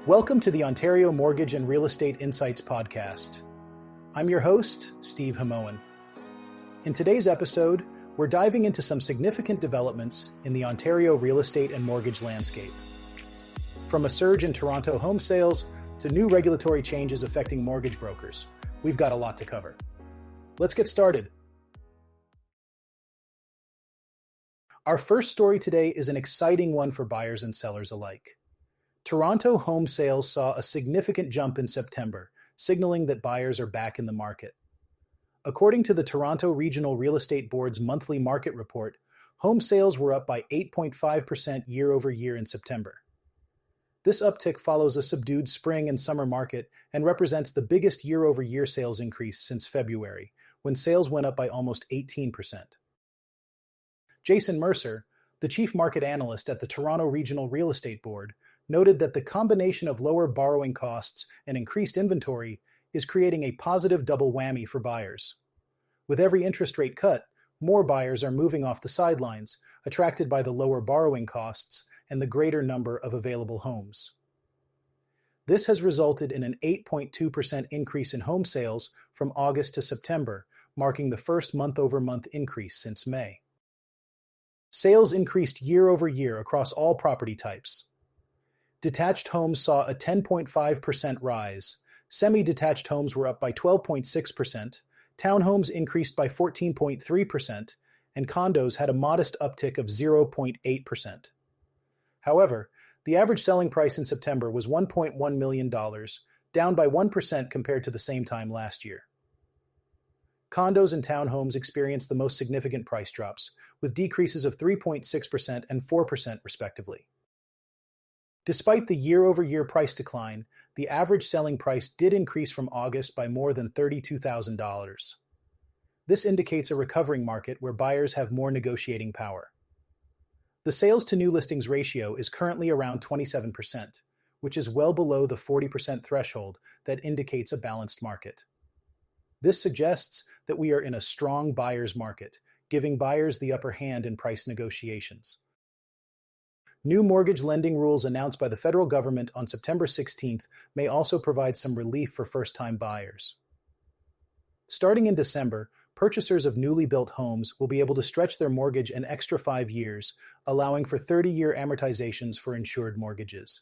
Welcome to the Ontario Mortgage and Real Estate Insights podcast. I'm your host, Steve Hamoen. In today's episode, we're diving into some significant developments in the Ontario real estate and mortgage landscape. From a surge in Toronto home sales to new regulatory changes affecting mortgage brokers, we've got a lot to cover. Let's get started. Our first story today is an exciting one for buyers and sellers alike. Toronto home sales saw a significant jump in September, signaling that buyers are back in the market. According to the Toronto Regional Real Estate Board's monthly market report, home sales were up by 8.5% year over year in September. This uptick follows a subdued spring and summer market and represents the biggest year-over-year sales increase since February, when sales went up by almost 18%. Jason Mercer, the chief market analyst at the Toronto Regional Real Estate Board, noted that the combination of lower borrowing costs and increased inventory is creating a positive double whammy for buyers. With every interest rate cut, more buyers are moving off the sidelines, attracted by the lower borrowing costs and the greater number of available homes. This has resulted in an 8.2% increase in home sales from August to September, marking the first month-over-month increase since May. Sales increased year over year across all property types. Detached homes saw a 10.5% rise, semi-detached homes were up by 12.6%, townhomes increased by 14.3%, and condos had a modest uptick of 0.8%. However, the average selling price in September was $1.1 million, down by 1% compared to the same time last year. Condos and townhomes experienced the most significant price drops, with decreases of 3.6% and 4% respectively. Despite the year-over-year price decline, the average selling price did increase from August by more than $32,000. This indicates a recovering market where buyers have more negotiating power. The sales to new listings ratio is currently around 27%, which is well below the 40% threshold that indicates a balanced market. This suggests that we are in a strong buyer's market, giving buyers the upper hand in price negotiations. New mortgage lending rules announced by the federal government on September 16th may also provide some relief for first-time buyers. Starting in December, purchasers of newly built homes will be able to stretch their mortgage an extra 5 years, allowing for 30-year amortizations for insured mortgages.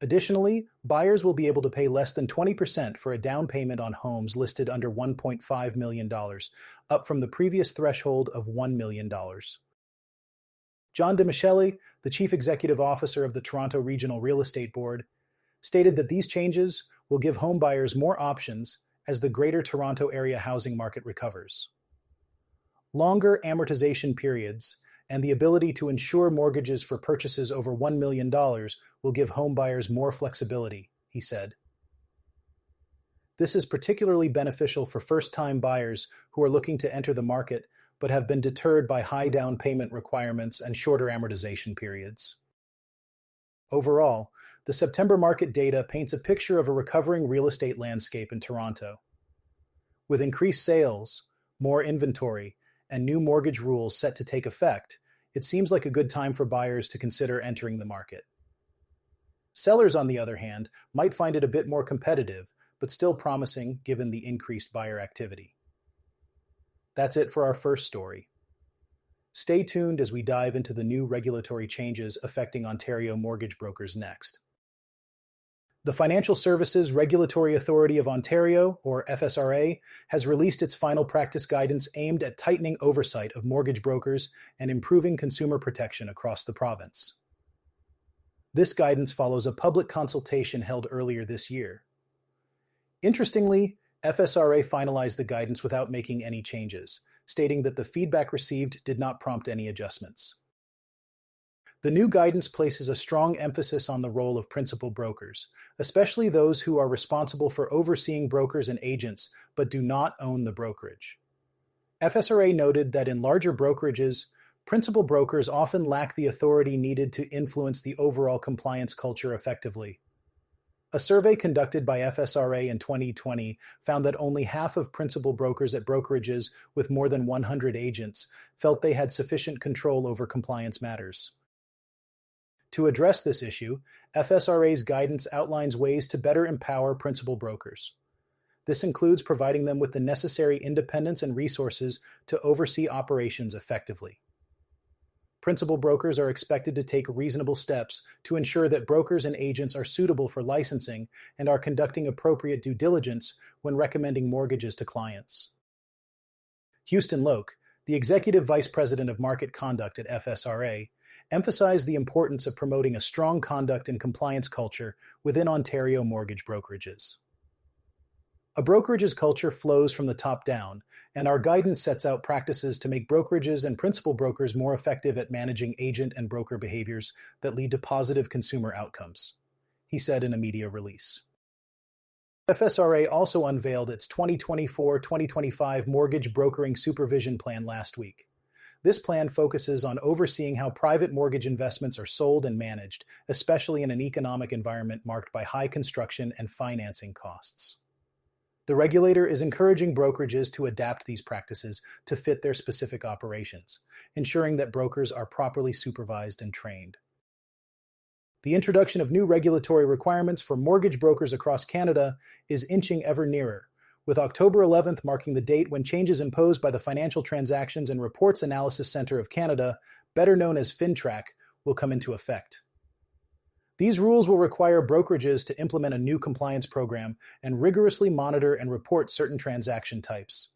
Additionally, buyers will be able to pay less than 20% for a down payment on homes listed under $1.5 million, up from the previous threshold of $1 million. John DeMichele, the Chief Executive Officer of the Toronto Regional Real Estate Board, stated that these changes will give homebuyers more options as the Greater Toronto Area housing market recovers. Longer amortization periods and the ability to insure mortgages for purchases over $1 million will give homebuyers more flexibility, he said. This is particularly beneficial for first-time buyers who are looking to enter the market but have been deterred by high down payment requirements and shorter amortization periods. Overall, the September market data paints a picture of a recovering real estate landscape in Toronto. With increased sales, more inventory, and new mortgage rules set to take effect, it seems like a good time for buyers to consider entering the market. Sellers, on the other hand, might find it a bit more competitive, but still promising given the increased buyer activity. That's it for our first story. Stay tuned as we dive into the new regulatory changes affecting Ontario mortgage brokers next. The Financial Services Regulatory Authority of Ontario, or FSRA, has released its final practice guidance aimed at tightening oversight of mortgage brokers and improving consumer protection across the province. This guidance follows a public consultation held earlier this year. Interestingly, FSRA finalized the guidance without making any changes, stating that the feedback received did not prompt any adjustments. The new guidance places a strong emphasis on the role of principal brokers, especially those who are responsible for overseeing brokers and agents but do not own the brokerage. FSRA noted that in larger brokerages, principal brokers often lack the authority needed to influence the overall compliance culture effectively. A survey conducted by FSRA in 2020 found that only half of principal brokers at brokerages with more than 100 agents felt they had sufficient control over compliance matters. To address this issue, FSRA's guidance outlines ways to better empower principal brokers. This includes providing them with the necessary independence and resources to oversee operations effectively. Principal brokers are expected to take reasonable steps to ensure that brokers and agents are suitable for licensing and are conducting appropriate due diligence when recommending mortgages to clients. Houston Loke, the Executive Vice President of Market Conduct at FSRA, emphasized the importance of promoting a strong conduct and compliance culture within Ontario mortgage brokerages. A brokerage's culture flows from the top down, and our guidance sets out practices to make brokerages and principal brokers more effective at managing agent and broker behaviors that lead to positive consumer outcomes, he said in a media release. FSRA also unveiled its 2024-2025 Mortgage Brokering Supervision Plan last week. This plan focuses on overseeing how private mortgage investments are sold and managed, especially in an economic environment marked by high construction and financing costs. The regulator is encouraging brokerages to adapt these practices to fit their specific operations, ensuring that brokers are properly supervised and trained. The introduction of new regulatory requirements for mortgage brokers across Canada is inching ever nearer, with October 11th marking the date when changes imposed by the Financial Transactions and Reports Analysis Centre of Canada, better known as FINTRAC, will come into effect. These rules will require brokerages to implement a new compliance program and rigorously monitor and report certain transaction types.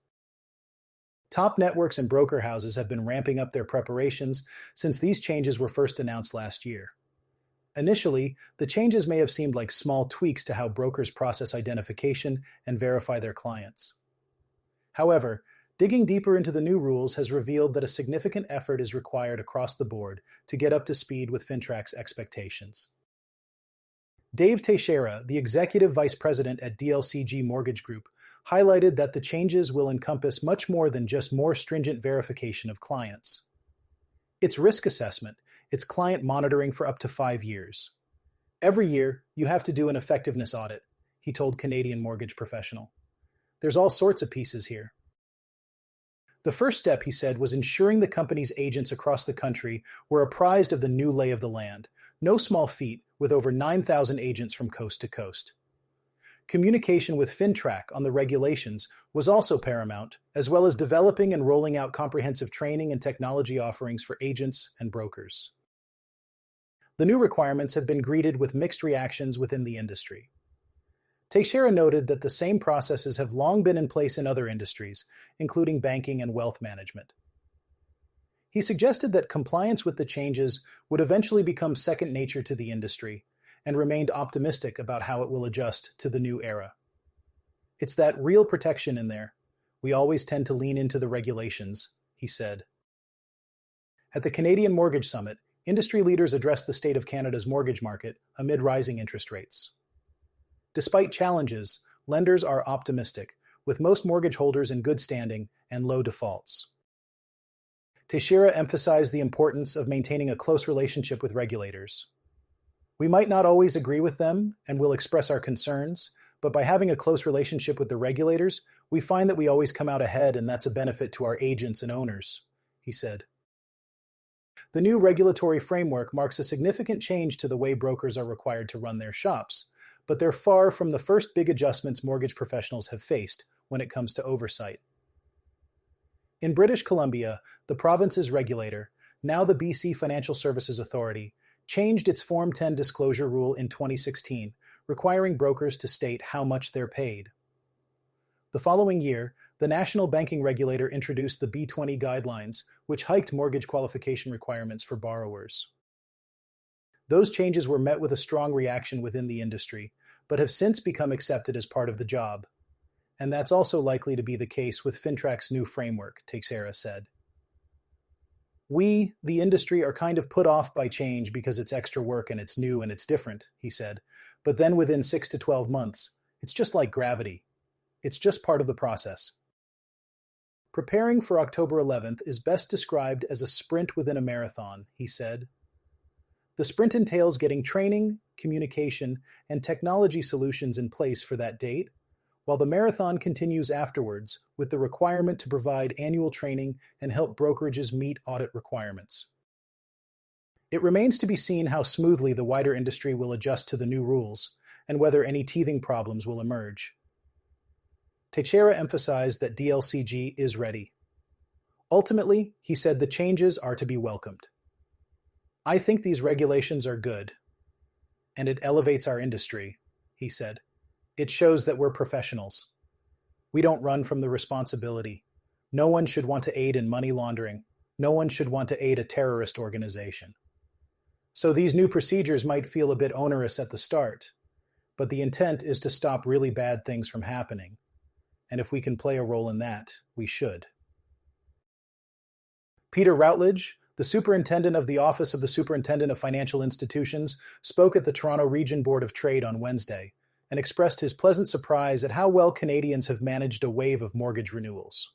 Top networks and broker houses have been ramping up their preparations since these changes were first announced last year. Initially, the changes may have seemed like small tweaks to how brokers process identification and verify their clients. However, digging deeper into the new rules has revealed that a significant effort is required across the board to get up to speed with FINTRAC's expectations. Dave Teixeira, the Executive Vice President at DLCG Mortgage Group, highlighted that the changes will encompass much more than just more stringent verification of clients. It's risk assessment, it's client monitoring for up to 5 years. Every year, you have to do an effectiveness audit, he told Canadian Mortgage Professional. There's all sorts of pieces here. The first step, he said, was ensuring the company's agents across the country were apprised of the new lay of the land. No small feat, with over 9,000 agents from coast to coast. Communication with FINTRAC on the regulations was also paramount, as well as developing and rolling out comprehensive training and technology offerings for agents and brokers. The new requirements have been greeted with mixed reactions within the industry. Teixeira noted that the same processes have long been in place in other industries, including banking and wealth management. He suggested that compliance with the changes would eventually become second nature to the industry, and remained optimistic about how it will adjust to the new era. It's that real protection in there. We always tend to lean into the regulations, he said. At the Canadian Mortgage Summit, industry leaders addressed the state of Canada's mortgage market amid rising interest rates. Despite challenges, lenders are optimistic, with most mortgage holders in good standing and low defaults. Teixeira emphasized the importance of maintaining a close relationship with regulators. We might not always agree with them and will express our concerns, but by having a close relationship with the regulators, we find that we always come out ahead, and that's a benefit to our agents and owners, he said. The new regulatory framework marks a significant change to the way brokers are required to run their shops, but they're far from the first big adjustments mortgage professionals have faced when it comes to oversight. In British Columbia, the province's regulator, now the BC Financial Services Authority, changed its Form 10 disclosure rule in 2016, requiring brokers to state how much they're paid. The following year, the national banking regulator introduced the B20 guidelines, which hiked mortgage qualification requirements for borrowers. Those changes were met with a strong reaction within the industry, but have since become accepted as part of the job. And that's also likely to be the case with FINTRAC's new framework, Teixeira said. We, the industry, are kind of put off by change because it's extra work and it's new and it's different, he said. But then within 6 to 12 months, it's just like gravity. It's just part of the process. Preparing for October 11th is best described as a sprint within a marathon, he said. The sprint entails getting training, communication, and technology solutions in place for that date, while the marathon continues afterwards with the requirement to provide annual training and help brokerages meet audit requirements. It remains to be seen how smoothly the wider industry will adjust to the new rules and whether any teething problems will emerge. Teixeira emphasized that DLCG is ready. Ultimately, he said the changes are to be welcomed. I think these regulations are good, and it elevates our industry, he said. It shows that we're professionals. We don't run from the responsibility. No one should want to aid in money laundering. No one should want to aid a terrorist organization. So these new procedures might feel a bit onerous at the start, but the intent is to stop really bad things from happening. And if we can play a role in that, we should. Peter Routledge, the superintendent of the Office of the Superintendent of Financial Institutions, spoke at the Toronto Region Board of Trade on Wednesday and expressed his pleasant surprise at how well Canadians have managed a wave of mortgage renewals.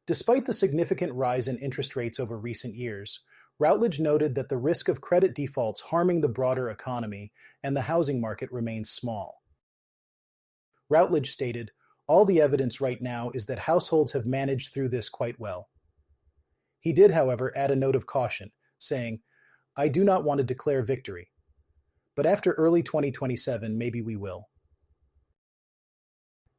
Despite the significant rise in interest rates over recent years, Routledge noted that the risk of credit defaults harming the broader economy and the housing market remains small. Routledge stated, "All the evidence right now is that households have managed through this quite well." He did, however, add a note of caution, saying, "I do not want to declare victory, but after early 2027, maybe we will."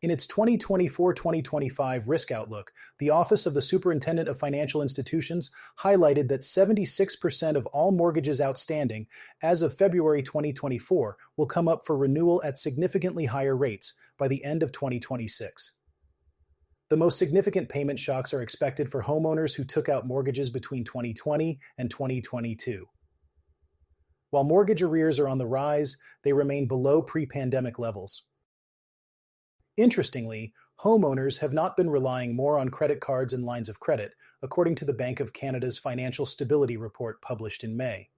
In its 2024-2025 risk outlook, the Office of the Superintendent of Financial Institutions highlighted that 76% of all mortgages outstanding as of February 2024 will come up for renewal at significantly higher rates by the end of 2026. The most significant payment shocks are expected for homeowners who took out mortgages between 2020 and 2022. While mortgage arrears are on the rise, they remain below pre-pandemic levels. Interestingly, homeowners have not been relying more on credit cards and lines of credit, according to the Bank of Canada's Financial Stability Report published in May.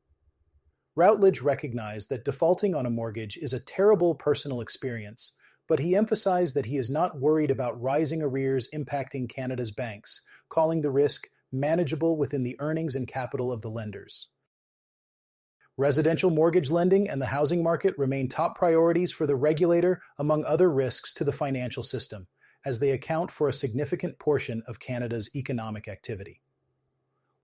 Routledge recognized that defaulting on a mortgage is a terrible personal experience, but he emphasized that he is not worried about rising arrears impacting Canada's banks, calling the risk manageable within the earnings and capital of the lenders. Residential mortgage lending and the housing market remain top priorities for the regulator among other risks to the financial system, as they account for a significant portion of Canada's economic activity.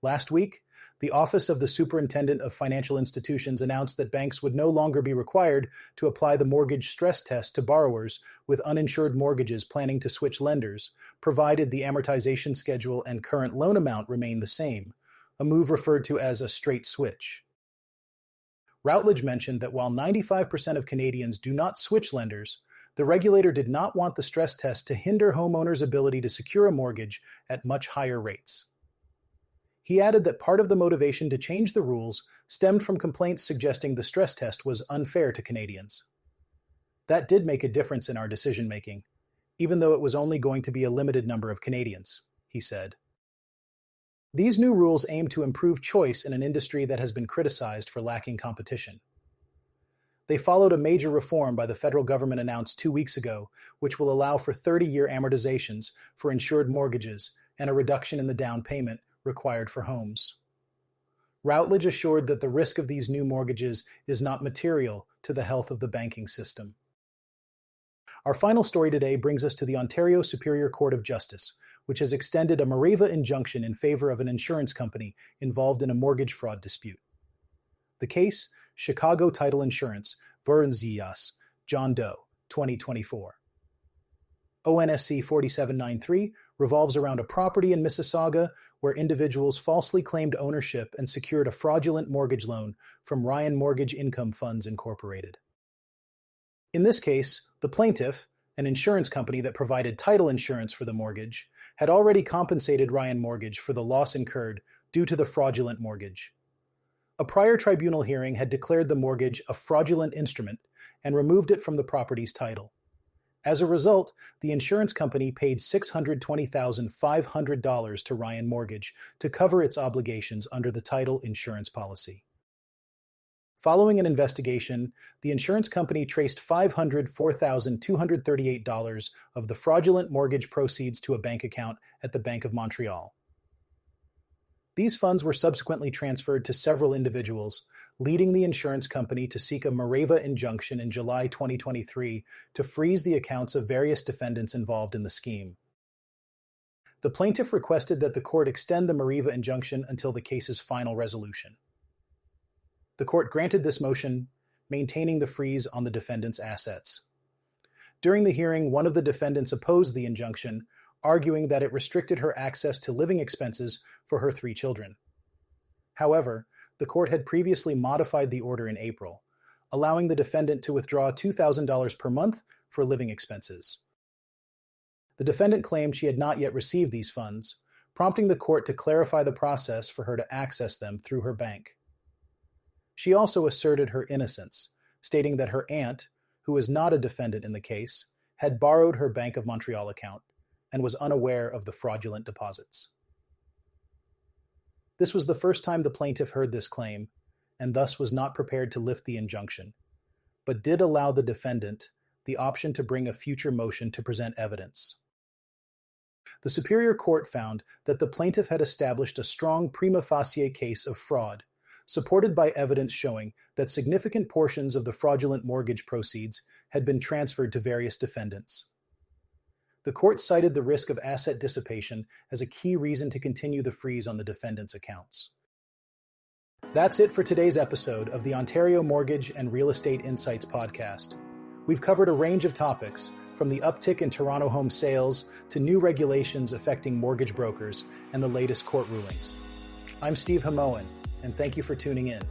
Last week, the Office of the Superintendent of Financial Institutions announced that banks would no longer be required to apply the mortgage stress test to borrowers with uninsured mortgages planning to switch lenders, provided the amortization schedule and current loan amount remain the same, a move referred to as a straight switch. Routledge mentioned that while 95% of Canadians do not switch lenders, the regulator did not want the stress test to hinder homeowners' ability to secure a mortgage at much higher rates. He added that part of the motivation to change the rules stemmed from complaints suggesting the stress test was unfair to Canadians. That did make a difference in our decision-making, even though it was only going to be a limited number of Canadians, he said. These new rules aim to improve choice in an industry that has been criticized for lacking competition. They followed a major reform by the federal government announced 2 weeks ago, which will allow for 30-year amortizations for insured mortgages and a reduction in the down payment required for homes. Routledge assured that the risk of these new mortgages is not material to the health of the banking system. Our final story today brings us to the Ontario Superior Court of Justice, which has extended a Mareva injunction in favor of an insurance company involved in a mortgage fraud dispute. The case, Chicago Title Insurance versus John Doe, 2024. ONSC 4793 revolves around a property in Mississauga where individuals falsely claimed ownership and secured a fraudulent mortgage loan from Ryan Mortgage Income Funds Incorporated. In this case, the plaintiff, an insurance company that provided title insurance for the mortgage, had already compensated Ryan Mortgage for the loss incurred due to the fraudulent mortgage. A prior tribunal hearing had declared the mortgage a fraudulent instrument and removed it from the property's title. As a result, the insurance company paid $620,500 to Ryan Mortgage to cover its obligations under the title insurance policy. Following an investigation, the insurance company traced $504,238 of the fraudulent mortgage proceeds to a bank account at the Bank of Montreal. These funds were subsequently transferred to several individuals, leading the insurance company to seek a Mareva injunction in July 2023 to freeze the accounts of various defendants involved in the scheme. The plaintiff requested that the court extend the Mareva injunction until the case's final resolution. The court granted this motion, maintaining the freeze on the defendant's assets. During the hearing, one of the defendants opposed the injunction, arguing that it restricted her access to living expenses for her 3 children. However, the court had previously modified the order in April, allowing the defendant to withdraw $2,000 per month for living expenses. The defendant claimed she had not yet received these funds, prompting the court to clarify the process for her to access them through her bank. She also asserted her innocence, stating that her aunt, who was not a defendant in the case, had borrowed her Bank of Montreal account and was unaware of the fraudulent deposits. This was the first time the plaintiff heard this claim, and thus was not prepared to lift the injunction, but did allow the defendant the option to bring a future motion to present evidence. The Superior Court found that the plaintiff had established a strong prima facie case of fraud, supported by evidence showing that significant portions of the fraudulent mortgage proceeds had been transferred to various defendants. The court cited the risk of asset dissipation as a key reason to continue the freeze on the defendant's accounts. That's it for today's episode of the Ontario Mortgage and Real Estate Insights podcast. We've covered a range of topics, from the uptick in Toronto home sales to new regulations affecting mortgage brokers and the latest court rulings. I'm Steve Hamoan, and thank you for tuning in.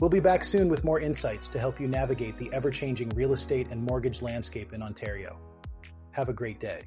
We'll be back soon with more insights to help you navigate the ever-changing real estate and mortgage landscape in Ontario. Have a great day.